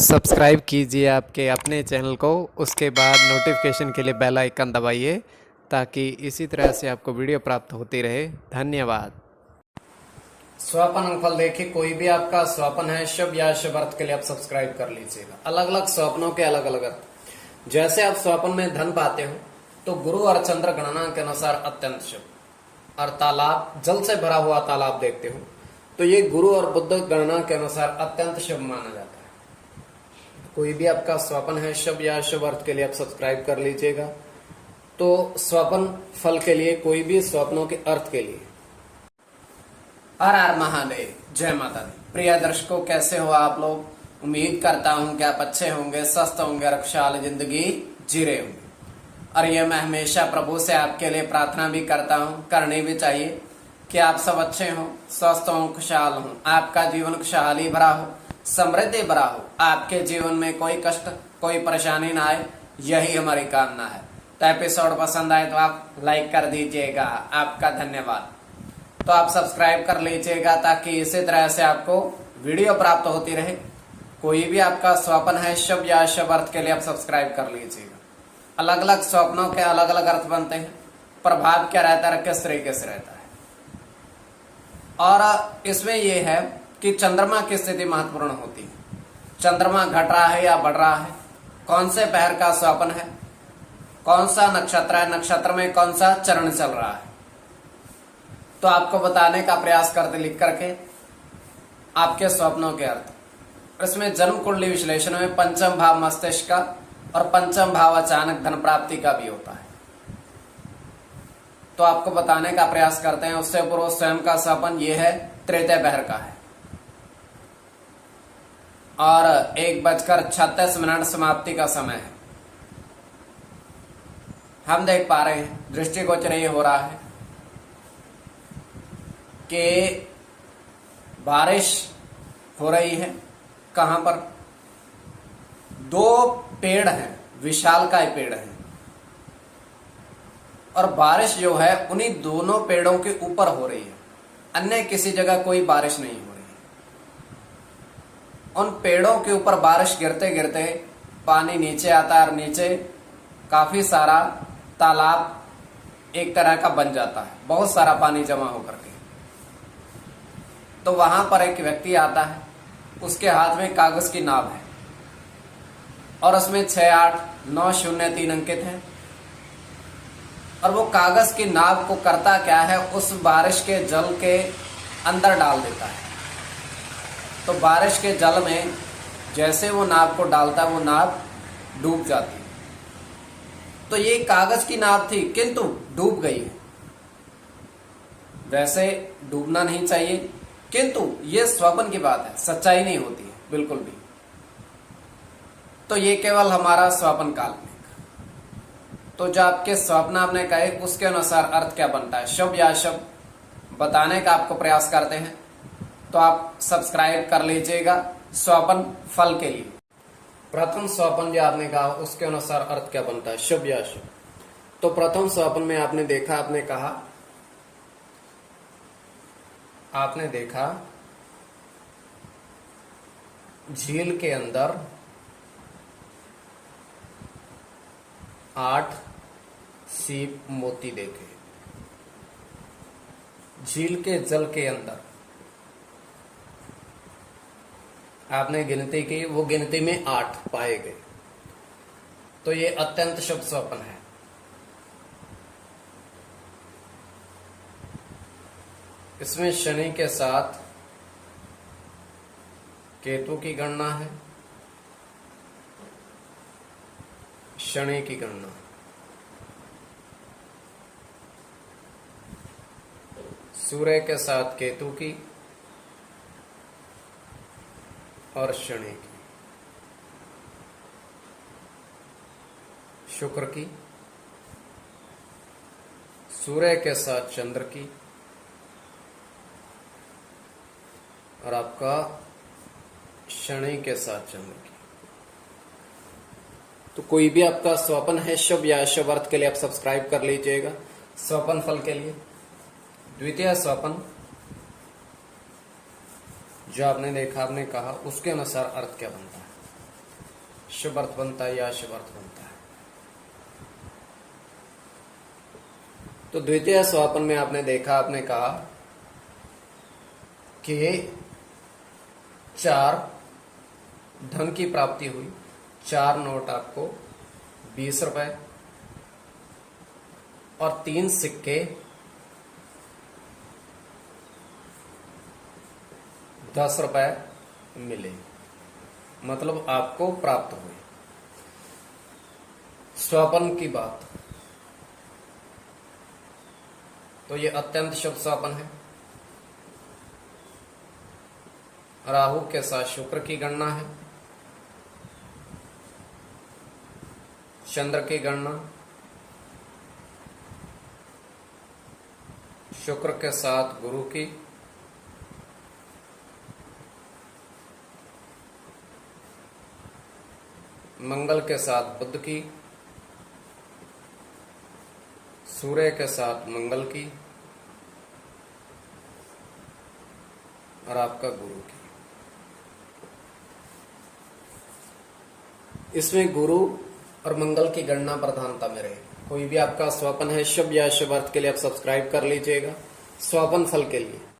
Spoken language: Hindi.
सब्सक्राइब कीजिए आपके अपने चैनल को, उसके बाद नोटिफिकेशन के लिए बेल आइकन दबाइए ताकि इसी तरह से आपको वीडियो प्राप्त होती रहे। धन्यवाद। स्वपन अंगफल देखिए, कोई भी आपका स्वपन है शुभ या शुभ अर्थ के लिए आप सब्सक्राइब कर लीजिएगा। अलग अलग स्वप्नों के अलग अलग अर्थ। जैसे आप स्वपन में धन पाते हो तो गुरु और चंद्र गणना के अनुसार अत्यंत शुभ, और तालाब जल से भरा हुआ तालाब देखते हो तो ये गुरु और बुध गणना के अनुसार अत्यंत शुभ माना जाता है। कोई भी आपका स्वपन है शुभ या शुभ अर्थ के लिए आप सब्सक्राइब कर लीजिएगा। तो स्वपन फल के लिए, कोई भी स्वप्नों के अर्थ के लिए, हर हर महादेव, जय माता दी। प्रिय दर्शकों, कैसे हो आप लोग? उम्मीद करता हूं कि आप अच्छे होंगे, स्वस्थ होंगे और खुशहाल जिंदगी जी रहे होंगे। और ये मैं हमेशा प्रभु से आपके लिए प्रार्थना भी करता हूं, करनी भी चाहिए कि आप सब अच्छे हों, स्वस्थ हों, खुशहाल हों, आपका जीवन खुशहाली भरा हो, समृद्धि भरा हो, आपके जीवन में कोई कष्ट कोई परेशानी ना आए, यही हमारी कामना है। तो एपिसोड पसंद आए तो आप लाइक कर दीजिएगा, आपका धन्यवाद। तो आप सब्सक्राइब कर लीजिएगा ताकि इसी तरह से आपको वीडियो प्राप्त होती रहे। कोई भी आपका स्वप्न है शुभ या शुभ अर्थ के लिए आप सब्सक्राइब कर लीजिएगा। अलग अलग स्वप्नों के अलग अलग अर्थ बनते हैं, प्रभाव क्या रहता है, किस तरीके से रहता है। और इसमें यह है कि चंद्रमा की स्थिति महत्वपूर्ण होती है। चंद्रमा घट रहा है या बढ़ रहा है, कौन से पहर का स्वप्न है, कौन सा नक्षत्र है, नक्षत्र में कौन सा चरण चल रहा है, तो आपको बताने का प्रयास करते लिख करके आपके स्वप्नों के अर्थ। इसमें जन्म कुंडली विश्लेषण में पंचम भाव मस्तिष्क का और पंचम भाव अचानक धन प्राप्ति का भी होता है। तो आपको बताने का प्रयास करते हैं। उससे पूर्व स्वयं का स्वप्न यह है, तृतीय पहर का है और 1:36 समाप्ति का समय है। हम देख पा रहे हैं, दृष्टिगोचर ये हो रहा है कि बारिश हो रही है। कहां पर? 2 पेड़ हैं, विशालकाय पेड़ हैं, और बारिश जो है उन्हीं दोनों पेड़ों के ऊपर हो रही है। अन्य किसी जगह कोई बारिश नहीं हो रही है। उन पेड़ों के ऊपर बारिश गिरते गिरते पानी नीचे आता है और नीचे काफी सारा तालाब एक तरह का बन जाता है, बहुत सारा पानी जमा होकर के। तो वहां पर एक व्यक्ति आता है, उसके हाथ में कागज की नाव है और उसमें 689003 अंकित है। और वो कागज की नाव को करता क्या है, उस बारिश के जल के अंदर डाल देता है। तो बारिश के जल में जैसे वो नाव को डालता है, वो नाव डूब जाती है। तो ये कागज की नाव थी किंतु डूब गई है। वैसे डूबना नहीं चाहिए, किंतु ये स्वप्न की बात है, सच्चाई नहीं होती है बिल्कुल भी। तो ये केवल हमारा स्वप्न काल्पनिक। तो जो आपके स्वप्न आपने कहे उसके अनुसार अर्थ क्या बनता है, शुभ या शुभ, बताने का आपको प्रयास करते हैं। तो आप सब्सक्राइब कर लीजिएगा स्वप्न फल के लिए। प्रथम स्वप्न जो आपने कहा उसके अनुसार अर्थ क्या बनता है, शुभ या शुभ। तो प्रथम स्वप्न में आपने देखा, आपने देखा झील के अंदर 8 सीप मोती देखे। झील के जल के अंदर आपने गिनती की, वो गिनती में 8 पाए गए। तो ये अत्यंत शुभ स्वप्न है। इसमें शनि के साथ केतु की गणना है, शनि की गणना, सूर्य के साथ केतु की और शनि की, शुक्र की, सूर्य के साथ चंद्र की, और आपका शनि के साथ चंद्र की। तो कोई भी आपका स्वप्न है शुभ या शुभ अर्थ के लिए आप सब्सक्राइब कर लीजिएगा। स्वप्न फल के लिए द्वितीय स्वप्न जो आपने देखा, आपने कहा, उसके अनुसार अर्थ क्या बनता है। शुभ अर्थ बनता है या अशुभ अर्थ बनता है। तो द्वितीय स्वापन में आपने देखा, आपने कहा कि 4 धन की प्राप्ति हुई, 4 नोट आपको 20 रुपए और 3 सिक्के 10 रुपए मिले, मतलब आपको प्राप्त हुए। स्वपन की बात, तो ये अत्यंत शुभ स्वपन है। राहु के साथ शुक्र की गणना है, चंद्र की गणना, शुक्र के साथ गुरु की, मंगल के साथ बुध की, सूर्य के साथ मंगल की और आपका गुरु की। इसमें गुरु और मंगल की गणना प्रधानता में रहे। कोई भी आपका स्वपन है शुभ या अशुभ अर्थ के लिए आप सब्सक्राइब कर लीजिएगा स्वपन फल के लिए।